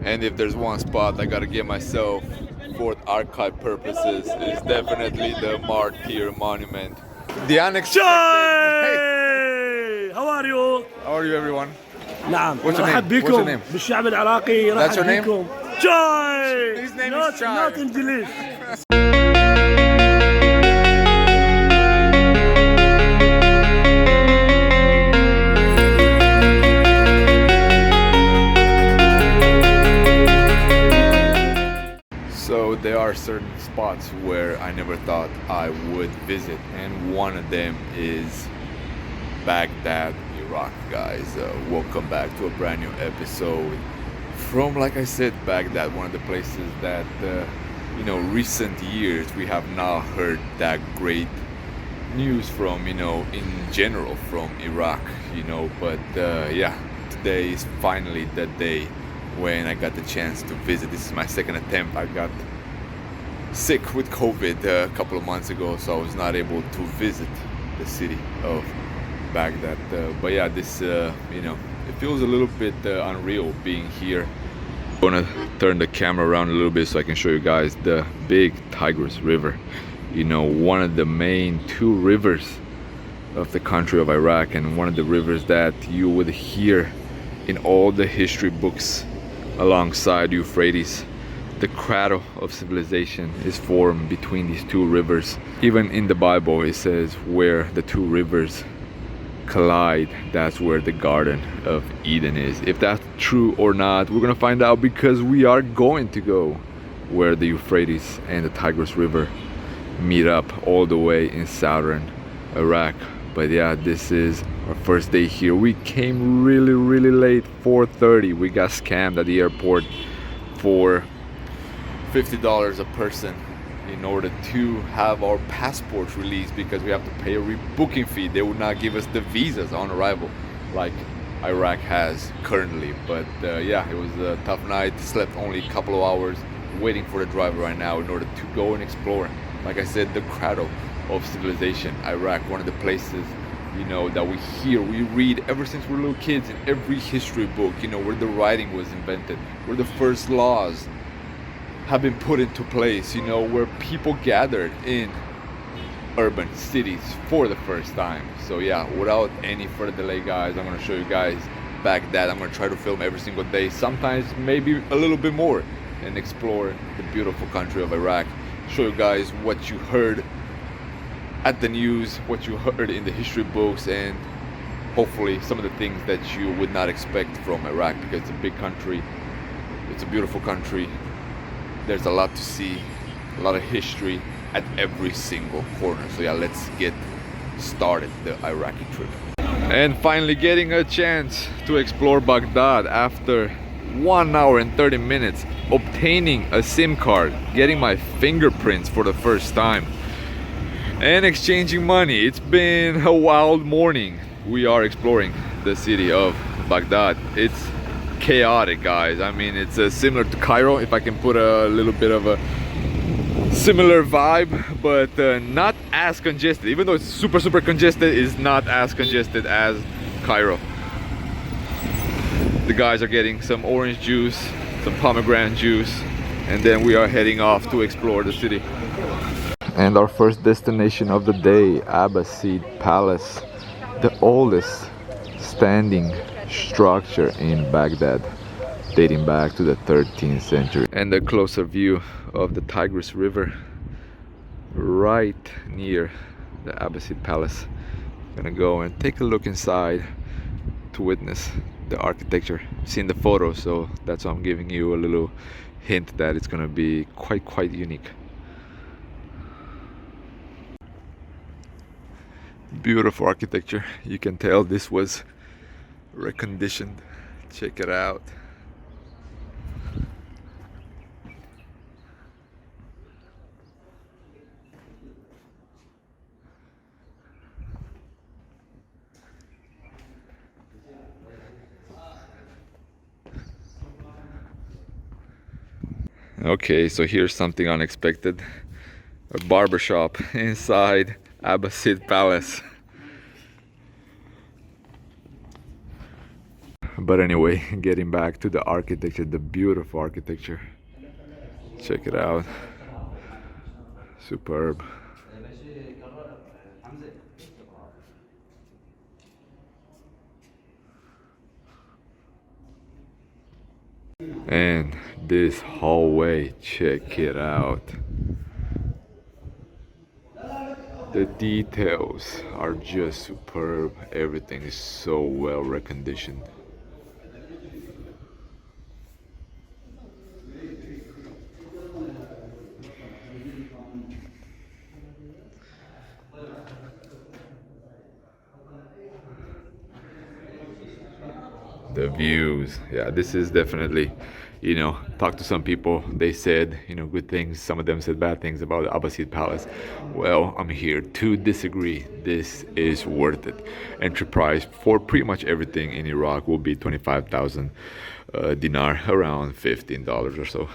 And if there's one spot I gotta get myself for archive purposes, is definitely the Martyr monument. The unexpected. Joy! How are you? How are you, everyone? نعم What's your name? رحب What's your بكم name? بالشعب العراقي. That's your رحب name? بكم. Joy! His name not, is Joy. not English. So there are certain spots where I never thought I would visit, and one of them is Baghdad, Iraq, guys. Welcome back to a brand new episode from, like I said, Baghdad, one of the places that recent years we have not heard that great news from, in general from Iraq, but yeah, today is finally the day when I got the chance to visit. This is my second attempt. I got sick with COVID a couple of months ago, so I was not able to visit the city of Baghdad. But yeah, this, it feels a little bit unreal being here. I'm gonna turn the camera around a little bit so I can show you guys the big Tigris River. One of the main two rivers of the country of Iraq, and one of the rivers that you would hear in all the history books alongside Euphrates. The cradle of civilization is formed between these two rivers. Even in the Bible it says where the two rivers collide, that's where the Garden of Eden is. If that's true or not, we're gonna find out, because we are going to go where the Euphrates and the Tigris River meet up all the way in southern Iraq. But yeah, this is our first day here. We came really late, 4:30. We got scammed at the airport for $50 a person in order to have our passports released, because we have to pay a rebooking fee. They would not give us the visas on arrival like Iraq has currently. But yeah, it was a tough night. Slept only a couple of hours, waiting for the driver right now in order to go and explore, like I said, the cradle of civilization, Iraq. One of the places that we hear, we read ever since we're little kids in every history book, where the writing was invented, where the first laws have been put into place, where people gathered in urban cities for the first time. So yeah, without any further delay, guys, I'm going to show you guys Baghdad. I'm going to try to film every single day, sometimes maybe a little bit more, and explore the beautiful country of Iraq. Show you guys what you heard at the news, what you heard in the history books, and hopefully some of the things that you would not expect from Iraq, because it's a big country, it's a beautiful country. There's a lot to see, a lot of history at every single corner. So yeah, let's get started the Iraqi trip. And finally getting a chance to explore Baghdad after 1 hour and 30 minutes, obtaining a SIM card, getting my fingerprints for the first time, and exchanging money. It's been a wild morning. We are exploring the city of Baghdad. It's chaotic, guys. I mean, it's similar to Cairo, if I can put a little bit of a similar vibe, but not as congested. Even though it's super congested, it's not as congested as Cairo. The guys are getting some orange juice, some pomegranate juice, and then we are heading off to explore the city. And our first destination of the day, Abbasid Palace, the oldest standing structure in Baghdad, dating back to the 13th century. And a closer view of the Tigris River right near the Abbasid Palace. Gonna go and take a look inside to witness the architecture. I've seen the photos, so that's why I'm giving you a little hint that it's gonna be quite unique. Beautiful architecture. You can tell this was reconditioned. Check it out. Okay, so here's something unexpected. A barbershop inside Abbasid Palace. But anyway, getting back to the architecture, the beautiful architecture. Check it out. Superb. And this hallway, check it out. The details are just superb. Everything is so well reconditioned. The views, yeah, this is definitely, you know, talked to some people, they said, you know, good things, some of them said bad things about the Abbasid Palace. Well, I'm here to disagree. This is worth it. Entry price for pretty much everything in Iraq will be 25,000 dinar, around $15 or so.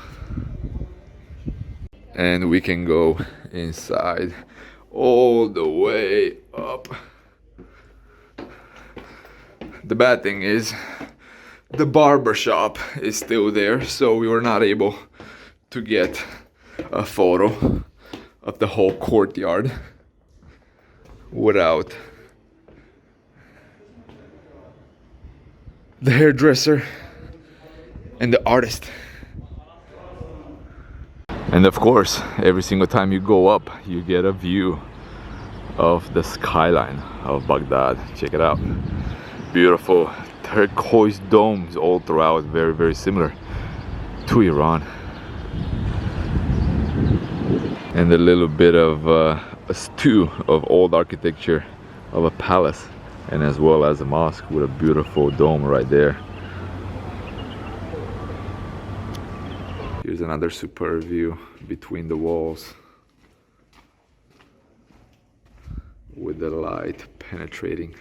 And we can go inside all the way up. The bad thing is the barber shop is still there, so we were not able to get a photo of the whole courtyard without the hairdresser and the artist. And of course, every single time you go up, you get a view of the skyline of Baghdad. Check it out. Beautiful turquoise domes all throughout, very, very similar to Iran. And a little bit of a stew of old architecture of a palace, and as well as a mosque with a beautiful dome right there. Here's another superb view between the walls with the light penetrating.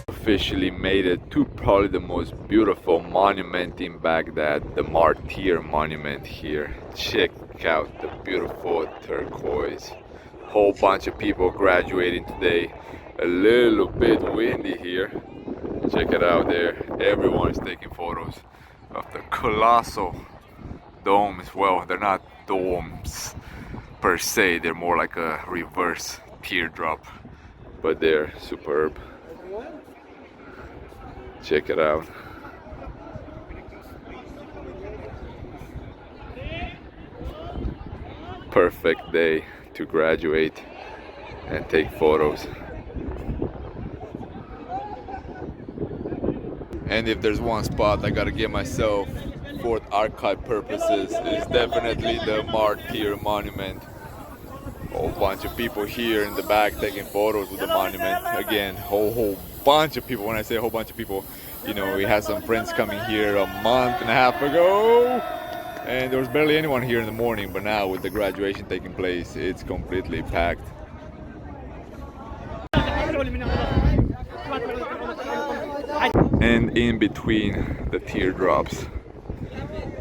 Officially made it to probably the most beautiful monument in Baghdad, the Martyr monument here. Check out the beautiful turquoise. Whole bunch of people graduating today. A little bit windy here. Check it out there. Everyone is taking photos of the colossal domes. Well, they're not domes per se, they're more like a reverse teardrop, but they're superb. Check it out. Perfect day to graduate and take photos. And if there's one spot I gotta give myself for archive purposes, is definitely the Martyr monument. A whole bunch of people here in the back taking photos with the monument. Again, whole bunch of people. When I say a whole bunch of people, you know, we had some friends coming here a month and a half ago, and there was barely anyone here in the morning, but now with the graduation taking place, it's completely packed. And in between the teardrops,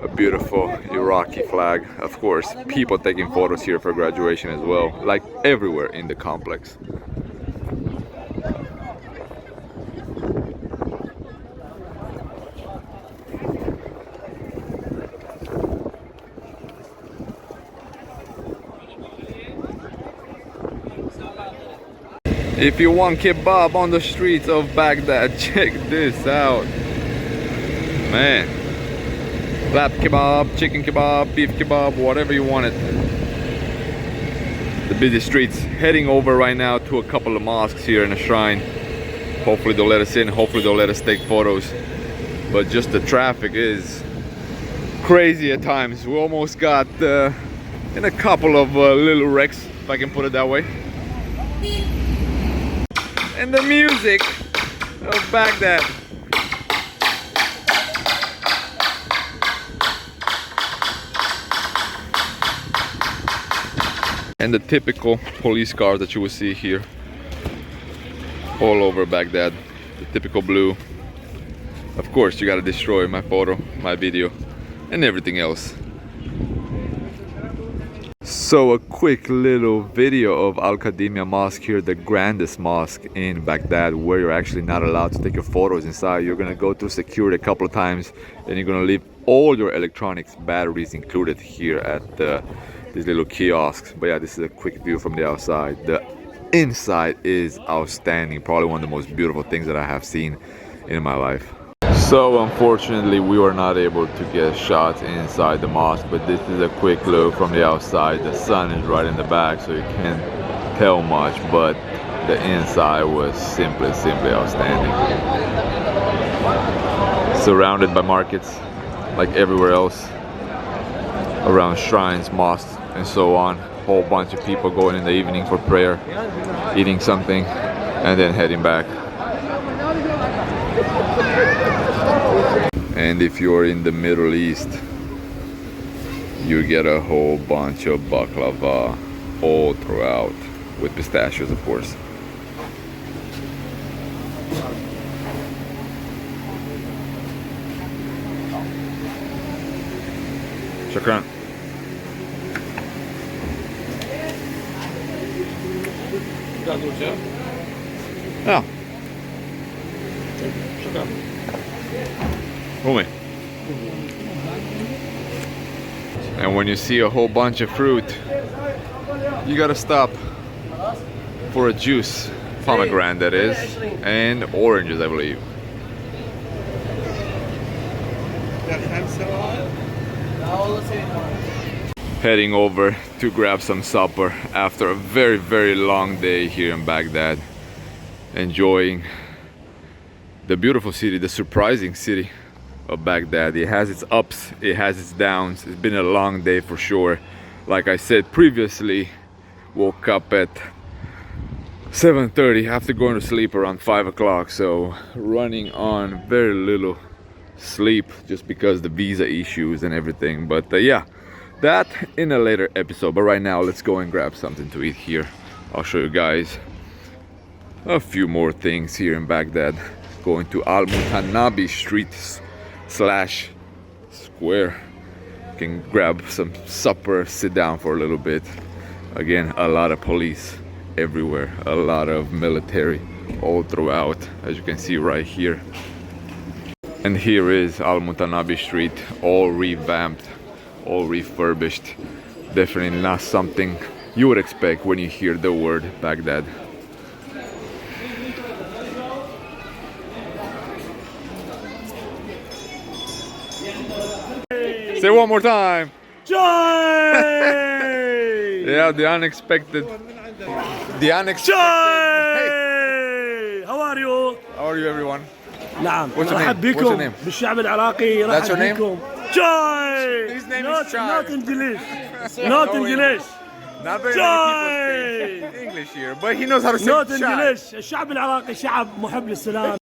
a beautiful Iraqi flag. Of course, people taking photos here for graduation as well, like everywhere in the complex. If you want kebab on the streets of Baghdad, check this out. Man. Lap kebab, chicken kebab, beef kebab, whatever you want it. The busy streets. Heading over right now to a couple of mosques here in a shrine. Hopefully they'll let us in, hopefully they'll let us take photos. But just the traffic is crazy at times. We almost got in a couple of little wrecks, if I can put it that way. and the music of Baghdad. And the typical police cars that you will see here all over Baghdad. The typical blue. Of course, you gotta destroy my photo, my video, and everything else. So a quick little video of Al Qadimia Mosque here, the grandest mosque in Baghdad, where you're actually not allowed to take your photos inside. You're gonna go through security a couple of times, and you're gonna leave all your electronics, batteries included here at these little kiosks. But yeah, this is a quick view from the outside. The inside is outstanding, probably one of the most beautiful things that I have seen in my life. So unfortunately we were not able to get shots inside the mosque, but this is a quick look from the outside. The sun is right in the back, so you can't tell much, but the inside was simply outstanding. Surrounded by markets like everywhere else, around shrines, mosques, and so on. Whole bunch of people going in the evening for prayer, eating something, and then heading back. And if you're in the Middle East, you get a whole bunch of baklava all throughout, with pistachios, of course. Shukran. Ja. Homie. And when you see a whole bunch of fruit, you gotta stop for a juice, pomegranate that is, and oranges, I believe. Heading over to grab some supper after a very long day here in Baghdad. Enjoying the beautiful city, the surprising city of Baghdad. It has its ups, it has its downs. It's been a long day for sure. Like I said previously, woke up at 7:30 after going to sleep around 5 o'clock, so running on very little sleep just because the visa issues and everything. But yeah, that in a later episode. But right now, let's go and grab something to eat here. I'll show you guys a few more things here in Baghdad. Going to Al Mutanabi Street slash square. You can grab some supper, sit down for a little bit. Again, a lot of police everywhere, a lot of military all throughout, as you can see right here. And here is Al Mutanabi Street, all revamped, all refurbished. Definitely not something you would expect when you hear the word Baghdad. Say one more time. Joy! Yeah, the unexpected. Joy! Hey. How are you? How are you, everyone? نعم. What's your رحب name? What's your بكم name? بالشعب العراقي. That's your name? Joy! His name not, is Joy. Not English. Not English. Not very many people speak English here, but he knows how to say Not Chai. English. الشعب العراقي شعب محب للسلام.